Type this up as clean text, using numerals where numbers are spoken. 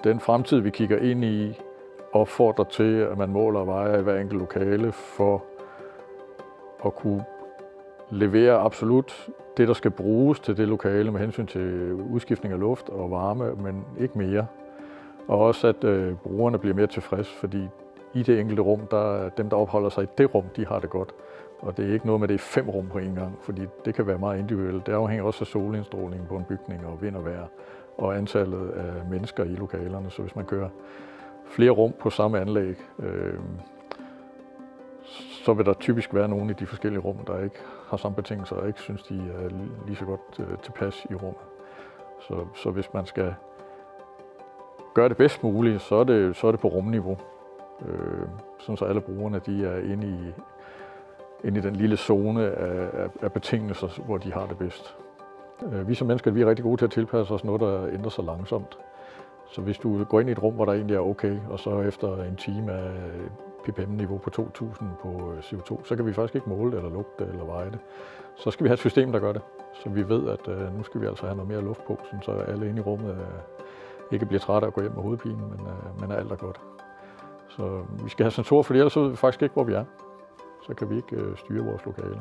den fremtid, vi kigger ind i, opfordrer til, at man måler og vejer i hver enkelt lokale for at kunne levere absolut det, der skal bruges til det lokale med hensyn til udskiftning af luft og varme, men ikke mere. Og også, at brugerne bliver mere tilfreds, fordi i det enkelte rum, dem, der opholder sig i det rum, de har det godt. Og det er ikke noget med, at det er 5 rum på en gang, fordi det kan være meget individuelt. Det afhænger også af solindstråling på en bygning og vind og vejr og antallet af mennesker i lokalerne. Så hvis man kører flere rum på samme anlæg, så vil der typisk være nogle i de forskellige rum, der ikke har samme betingelser og ikke synes, de er lige så godt tilpas i rummet. Så hvis man skal gøre det bedst muligt, så er det på rumniveau. Sådan så alle brugerne de er inde i den lille zone af betingelser, hvor de har det bedst. Vi som mennesker vi er rigtig gode til at tilpasse os noget, der ændrer sig langsomt. Så hvis du går ind i et rum, hvor der egentlig er okay, og så efter en time af ppm-niveau på 2000 på CO2, så kan vi faktisk ikke måle det, eller lugte det, eller veje det. Så skal vi have et system, der gør det. Så vi ved, at nu skal vi altså have noget mere luft på, så alle inde i rummet ikke bliver trætte af at gå hjem med hovedpine, men alt er godt. Så vi skal have sensorer, for ellers ved vi faktisk ikke, hvor vi er. Så kan vi ikke styre vores lokale.